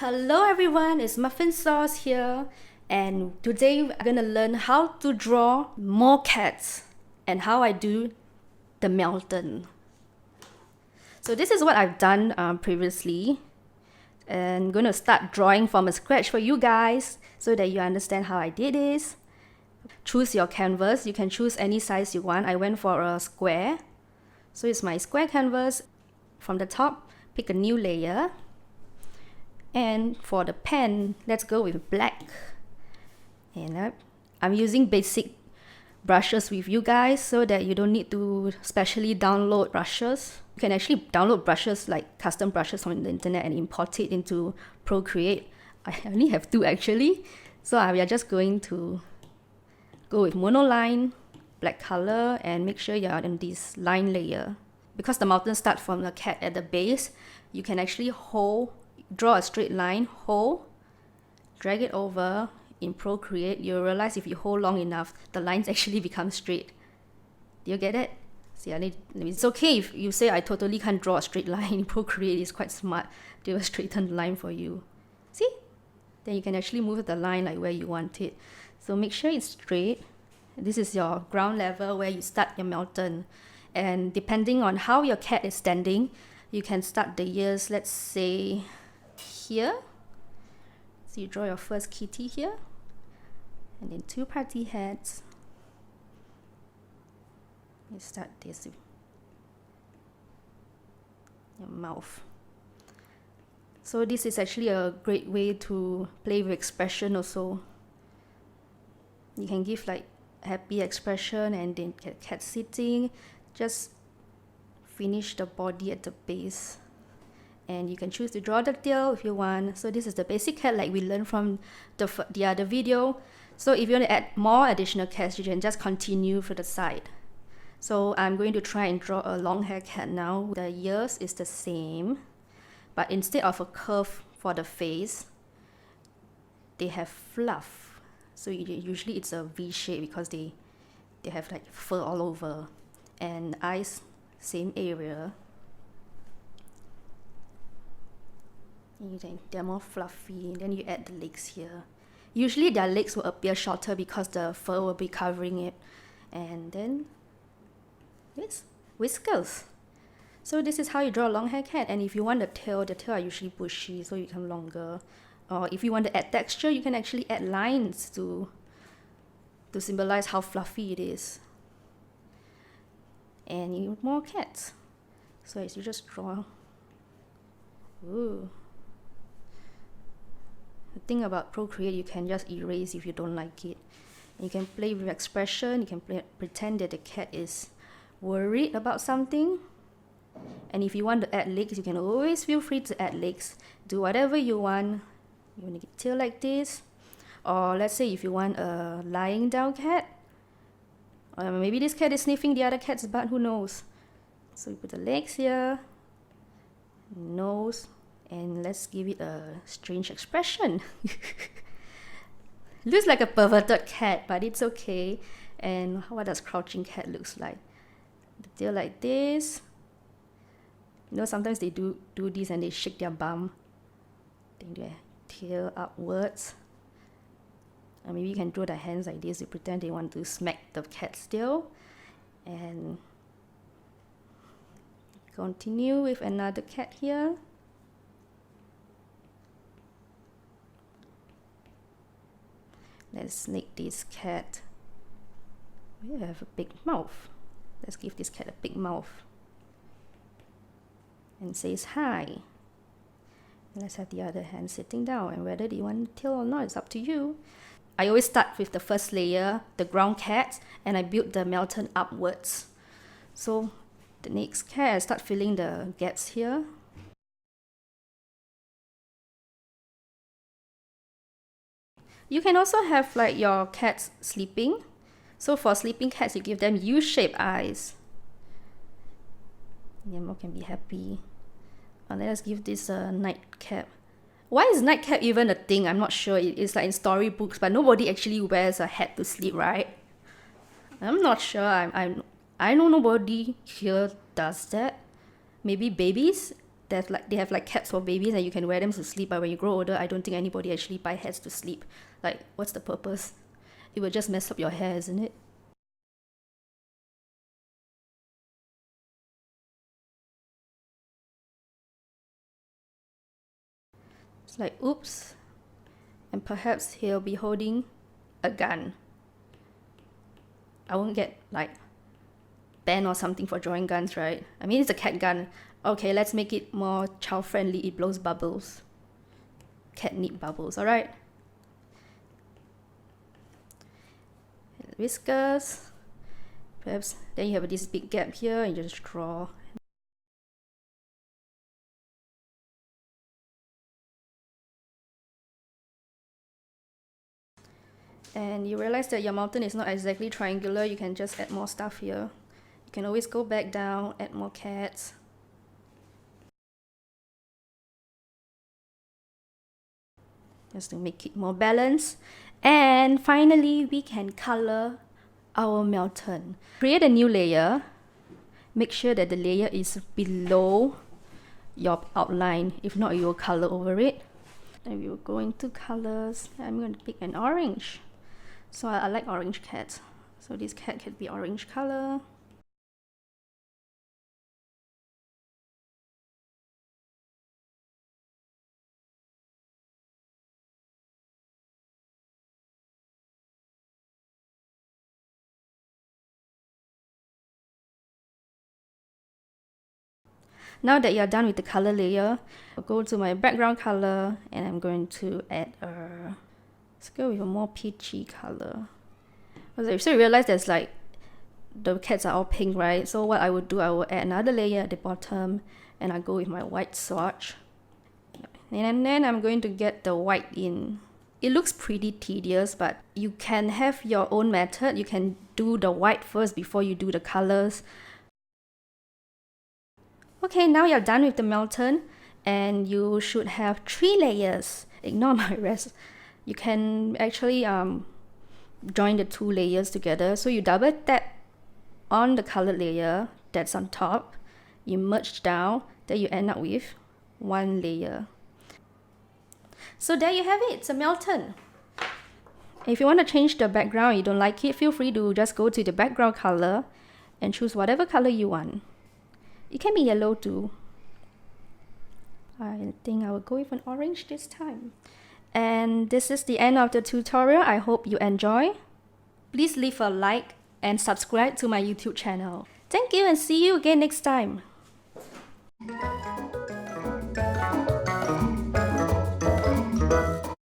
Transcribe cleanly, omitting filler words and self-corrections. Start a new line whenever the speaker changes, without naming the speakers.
Hello everyone, it's Muffinsaurs here, and today we're gonna learn how to draw more cats and how I do the Meowtain. So this is what I've done previously, and I'm gonna start drawing from scratch for you guys so that you understand how I did this. Choose your canvas. You can choose any size you want. I went for a square, so it's my square canvas. From the top, pick a new layer. And for the pen, let's go with black. And I'm using basic brushes with you guys so that you don't need to specially download brushes. You can actually download brushes like custom brushes from the internet and import it into Procreate. I only have two actually. So we are just going to go with monoline, black color, and make sure you're in this line layer. Because the mountain starts from the cat at the base, you can actually draw a straight line, hold, drag it over. In Procreate, you'll realize if you hold long enough, the lines actually become straight. Do you get it? See, it's okay if you say I totally can't draw a straight line. In Procreate, it's quite smart to straighten the line for you. See? Then you can actually move the line like where you want it. So make sure it's straight. This is your ground level where you start your mountain. And depending on how your cat is standing, you can start the ears, let's say, here. So you draw your first kitty here, and then two party heads. You start this with your mouth. So this is actually a great way to play with expression also. You can give like happy expression and then cat sitting. Just finish the body at the base. And you can choose to draw the tail if you want. So this is the basic cat like we learned from the other video. So if you want to add more additional cats, you can just continue for the side. So I'm going to try and draw a long hair cat now. The ears is the same, but instead of a curve for the face, they have fluff. So usually it's a V shape because they have like fur all over. And eyes, same area. They're more fluffy, and then you add the legs here. Usually their legs will appear shorter because the fur will be covering it. And then, yes, whiskers. So this is how you draw a long hair cat. And if you want the tail are usually bushy, so you become longer. Or if you want to add texture, you can actually add lines to symbolize how fluffy it is. And you need more cats. So as you just draw. Ooh. The thing about Procreate, you can just erase if you don't like it. You can play with expression. You can pretend that the cat is worried about something. And if you want to add legs, you can always feel free to add legs. Do whatever you want. You want to get tail like this. Or let's say if you want a lying down cat. Or maybe this cat is sniffing the other cat's butt, who knows. So you put the legs here. Nose. And let's give it a strange expression. Looks like a perverted cat, but it's okay. And what does crouching cat looks like? The tail like this. You know, sometimes they do this and they shake their bum. Then their tail upwards. Or maybe you can draw the hands like this. You pretend they want to smack the cat's tail. And continue with another cat here. Let's make this cat, we have a big mouth. Let's give this cat a big mouth. And says hi. And let's have the other hand sitting down, and whether they want tail or not, it's up to you. I always start with the first layer, the ground cat, and I build the Meowtain upwards. So the next cat, I start filling the gaps here. You can also have like your cats sleeping. So for sleeping cats, you give them U-shaped eyes. Nemo can be happy. Let's give this a nightcap. Why is nightcap even a thing? I'm not sure. It's like in storybooks, but nobody actually wears a hat to sleep, right? I'm not sure. I know nobody here does that. Maybe babies they have like caps for babies and you can wear them to sleep, but when you grow older, I don't think anybody actually buy hats to sleep. Like, what's the purpose? It will just mess up your hair, isn't it? It's like, oops. And perhaps he'll be holding a gun. I won't get like banned or something for drawing guns, right? I mean, it's a cat gun. Okay, let's make it more child friendly. It blows bubbles. Catnip bubbles, alright? Whiskers. Perhaps then you have this big gap here and you just draw. And you realize that your mountain is not exactly triangular, you can just add more stuff here. You can always go back down, add more cats. Just to make it more balanced. And finally, we can color our mountain. Create a new layer. Make sure that the layer is below your outline. If not, you will color over it. Then we will go into colors. I'm going to pick an orange. So I like orange cats. So this cat can be orange color. Now that you're done with the color layer, I'll go to my background color and I'm going to add let's go with a more peachy color. So you realize there's like, the cats are all pink, right? So what I would do, I will add another layer at the bottom and I go with my white swatch. And then I'm going to get the white in. It looks pretty tedious, but you can have your own method. You can do the white first before you do the colors. Okay, now you're done with the mountain and you should have 3 layers. Ignore my rest. You can actually join the 2 layers together. So you double tap on the colored layer that's on top, you merge down, then you end up with 1 layer. So there you have it, it's a mountain. If you want to change the background, you don't like it, feel free to just go to the background color and choose whatever color you want. It can be yellow too. I think I will go with an orange this time. And this is the end of the tutorial. I hope you enjoy. Please leave a like and subscribe to my YouTube channel. Thank you and see you again next time.